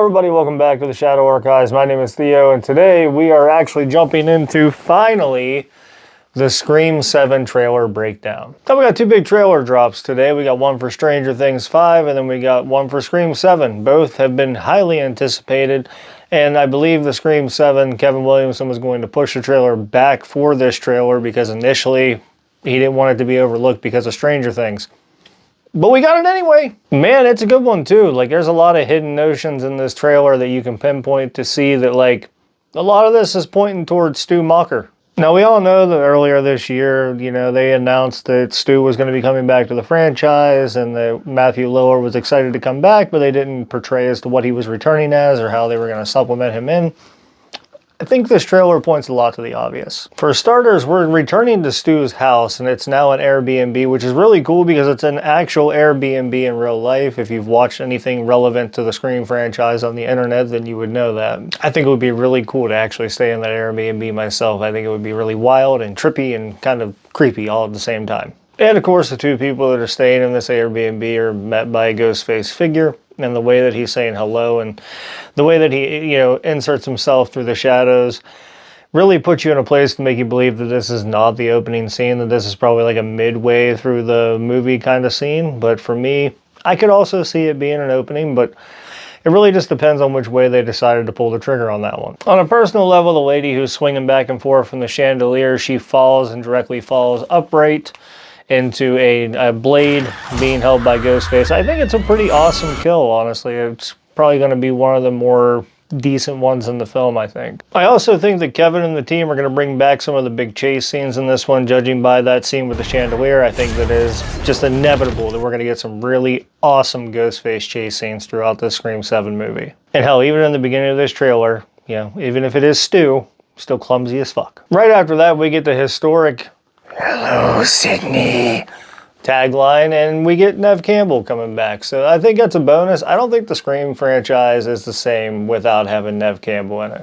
everybody, welcome back to the Shadow Archives. My name is Theo, and today we are actually jumping into, finally, the Scream 7 trailer breakdown. Now we got two big trailer drops today. We got one for Stranger Things 5, and then we got one for Scream 7. Both have been highly anticipated, and I believe the Scream 7, Kevin Williamson was going to push the trailer back for this trailer because initially he didn't want it to be overlooked because of Stranger Things. But we got it anyway. Man, it's a good one too. Like, there's a lot of hidden notions in this trailer that you can pinpoint to see that, like, a lot of this is pointing towards Stu Macher. Now, we all know that earlier this year, you know, they announced that Stu was going to be coming back to the franchise and that Matthew Lillard was excited to come back, but they didn't portray as to what he was returning as or how they were going to supplement him in. I think this trailer points a lot to the obvious. For starters, we're returning to Stu's house, and it's now an Airbnb, which is really cool because it's an actual Airbnb in real life. If you've watched anything relevant to the Scream franchise on the internet, then you would know that. I think it would be really cool to actually stay in that Airbnb myself. I think it would be really wild and trippy and kind of creepy all at the same time. And of course, the two people that are staying in this Airbnb are met by a ghost face figure. And the way that he's saying hello and the way that he, you know, inserts himself through the shadows really puts you in a place to make you believe that this is not the opening scene, that this is probably like a midway through the movie kind of scene. But for me, I could also see it being an opening, but it really just depends on which way they decided to pull the trigger on that one. On a personal level, the lady who's swinging back and forth from the chandelier, she falls and directly falls upright into a blade being held by Ghostface. I think it's a pretty awesome kill, honestly. It's probably going to be one of the more decent ones in the film, I think. I also think that Kevin and the team are going to bring back some of the big chase scenes in this one, judging by that scene with the chandelier. I think that is just inevitable that we're going to get some really awesome Ghostface chase scenes throughout this Scream 7 movie. And hell, even in the beginning of this trailer, you know, even if it is Stu, still clumsy as fuck. Right after that, we get the historic "Hello, Sydney" tagline, and we get Neve Campbell coming back. So I think that's a bonus. I don't think the Scream franchise is the same without having Neve Campbell in it.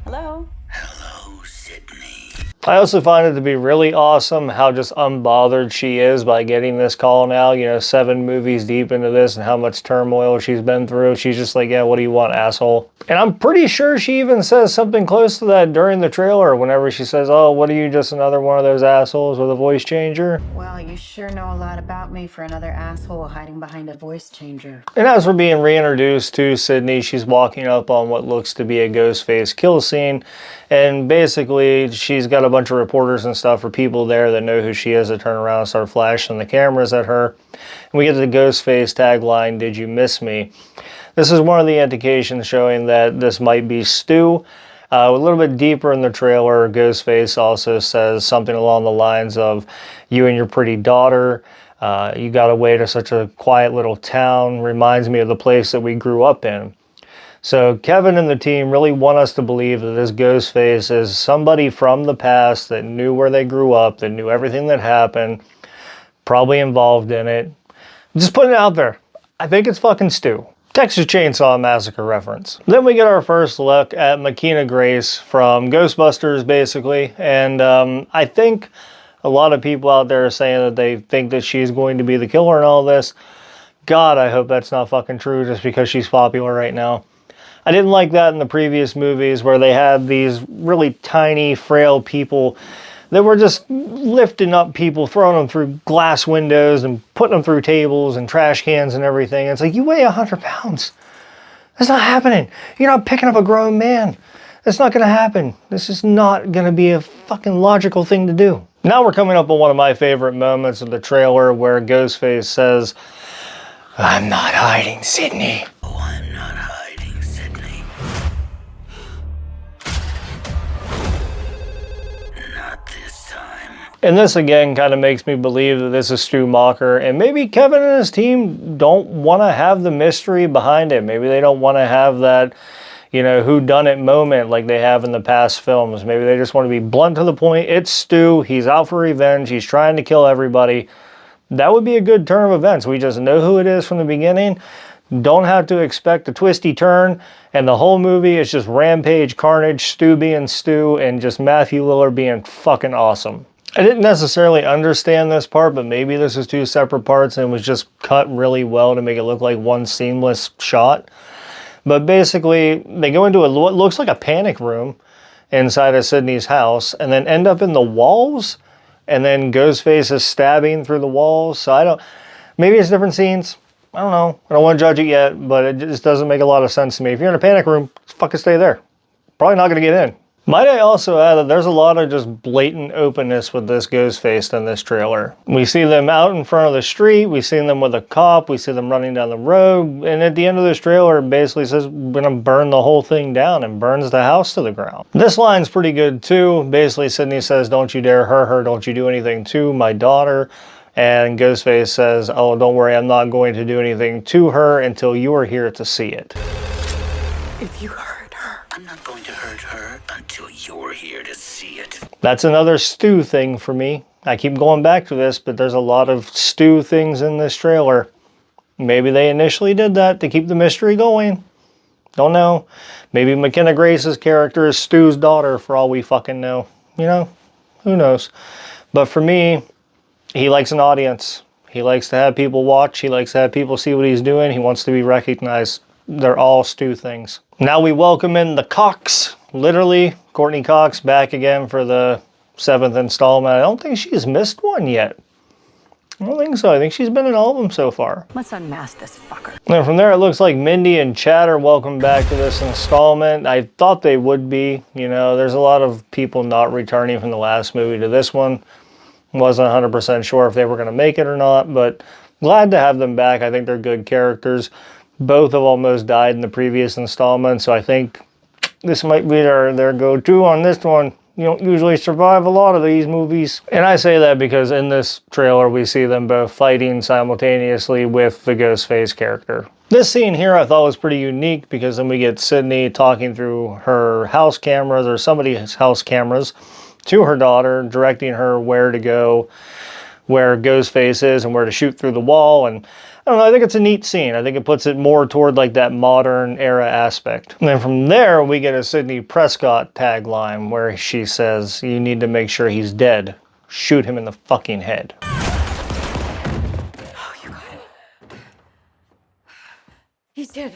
Hello. Hello, Sydney. I also find it to be really awesome how just unbothered she is by getting this call now, you know, 7 movies deep into this and how much turmoil she's been through. She's just like, yeah, what do you want, asshole? And I'm pretty sure she even says something close to that during the trailer whenever she says, oh, what are you, just another one of those assholes with a voice changer? Well, you sure know a lot about me for another asshole hiding behind a voice changer. And as we're being reintroduced to Sydney, she's walking up on what looks to be a Ghostface kill scene. And basically, she's got a bunch of reporters and stuff, or people there that know who she is, that turn around and start flashing the cameras at her. And we get the Ghostface tagline, "Did you miss me?" This is one of the indications showing that this might be Stu. A little bit deeper in the trailer, Ghostface also says something along the lines of, "You and your pretty daughter, you got away to such a quiet little town, reminds me of the place that we grew up in." So Kevin and the team really want us to believe that this Ghostface is somebody from the past that knew where they grew up, that knew everything that happened, probably involved in it. Just putting it out there. I think it's fucking Stu. Texas Chainsaw Massacre reference. Then we get our first look at Makina Grace from Ghostbusters, basically. And I think a lot of people out there are saying that they think that she's going to be the killer in all this. God, I hope that's not fucking true just because she's popular right now. I didn't like that in the previous movies where they had these really tiny, frail people that were just lifting up people, throwing them through glass windows and putting them through tables and trash cans and everything. It's like, you weigh 100 pounds. That's not happening. You're not picking up a grown man. That's not going to happen. This is not going to be a fucking logical thing to do. Now we're coming up on one of my favorite moments of the trailer where Ghostface says, "I'm not hiding, Sydney." Oh, I'm not hiding, Sydney. Not this time. And this again kind of makes me believe that this is Stu Macher, and maybe Kevin and his team don't want to have the mystery behind it. Maybe they don't want to have that, you know, whodunit moment like they have in the past films. Maybe they just want to be blunt to the point. It's Stu. He's out for revenge. He's trying to kill everybody. That would be a good turn of events. We just know who it is from the beginning. Don't have to expect a twisty turn. And the whole movie is just rampage, carnage, Stu being Stu, and just Matthew Lillard being fucking awesome. I didn't necessarily understand this part, but maybe this is 2 separate parts and it was just cut really well to make it look like one seamless shot. But basically, they go into what looks like a panic room inside of Sydney's house and then end up in the walls, and then Ghostface is stabbing through the walls. So maybe it's different scenes. I don't know. I don't want to judge it yet, but it just doesn't make a lot of sense to me. If you're in a panic room, just fucking stay there. Probably not going to get in. Might I also add that there's a lot of just blatant openness with this Ghostface in this trailer. We see them out in front of the street, we see them with a cop, we see them running down the road, and at the end of this trailer it basically says we're gonna burn the whole thing down, and burns the house to the ground. This line's pretty good too. Basically Sydney says, don't you dare hurt her, don't you do anything to my daughter. And Ghostface says, oh, don't worry, I'm not going to do anything to her until you are here to see it. If you hurt her, I'm not going to hurt her until you're here to see it. That's another Stu thing for me. I keep going back to this, but there's a lot of Stu things in this trailer. Maybe they initially did that to keep the mystery going. Don't know. Maybe McKenna Grace's character is Stu's daughter for all we fucking know. You know, who knows? But for me, he likes an audience. He likes to have people watch. He likes to have people see what he's doing. He wants to be recognized. They're all Stu things. Now we welcome in the Cox. Literally, Courtney Cox back again for the 7th installment. I don't think she's missed one yet. I don't think so. I think she's been in all of them so far. let's unmask this fucker. And from there, it looks like Mindy and Chad are welcome back to this installment. I thought they would be. You know, there's a lot of people not returning from the last movie to this one. Wasn't 100% sure if they were going to make it or not, but glad to have them back. I think they're good characters. Both have almost died in the previous installment, so I think this might be their go-to on this one. You don't usually survive a lot of these movies. And I say that because in this trailer, we see them both fighting simultaneously with the Ghostface character. This scene here I thought was pretty unique because then we get Sydney talking through her house cameras or somebody's house cameras to her daughter, directing her where to go, where Ghostface is, and where to shoot through the wall. And I don't know, I think it's a neat scene. I think it puts it more toward like that modern era aspect. And then from there, we get a Sydney Prescott tagline where she says, you need to make sure he's dead. Shoot him in the fucking head. Oh, you got him. He's dead.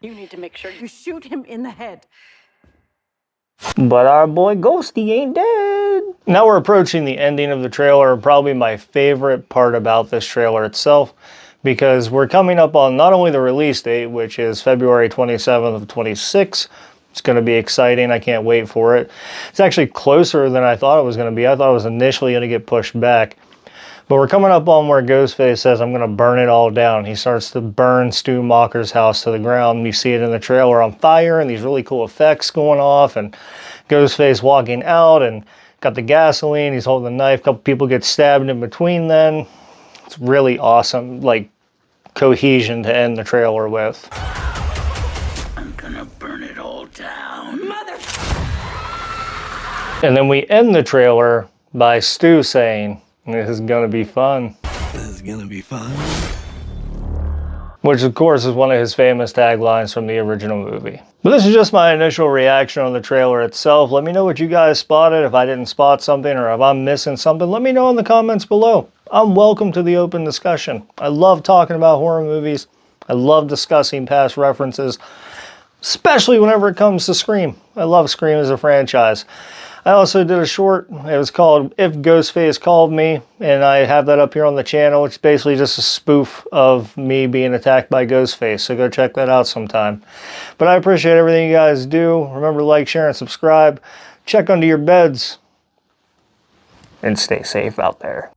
You need to make sure you shoot him in the head. But our boy Ghosty ain't dead. Now we're approaching the ending of the trailer, probably my favorite part about this trailer itself, because we're coming up on not only the release date, which is February 27th of 26. It's going to be exciting. I can't wait for it. It's actually closer than I thought it was going to be. I thought it was initially going to get pushed back. But we're coming up on where Ghostface says, I'm going to burn it all down. He starts to burn Stu Macher's house to the ground. You see it in the trailer on fire and these really cool effects going off, and Ghostface walking out and got the gasoline. He's holding the knife. A couple people get stabbed in between then. It's really awesome, like, cohesion to end the trailer with. I'm gonna burn it all down. Mother! And then we end the trailer by Stu saying, this is gonna be fun. This is gonna be fun. Which of course is one of his famous taglines from the original movie. But this is just my initial reaction on the trailer itself. Let me know what you guys spotted. If I didn't spot something or if I'm missing something, let me know in the comments below. I'm welcome to the open discussion. I love talking about horror movies. I love discussing past references, especially whenever it comes to Scream. I love Scream as a franchise. I also did a short, it was called If Ghostface Called Me, and I have that up here on the channel. It's basically just a spoof of me being attacked by Ghostface, so go check that out sometime. But I appreciate everything you guys do. Remember to like, share, and subscribe. Check under your beds, and stay safe out there.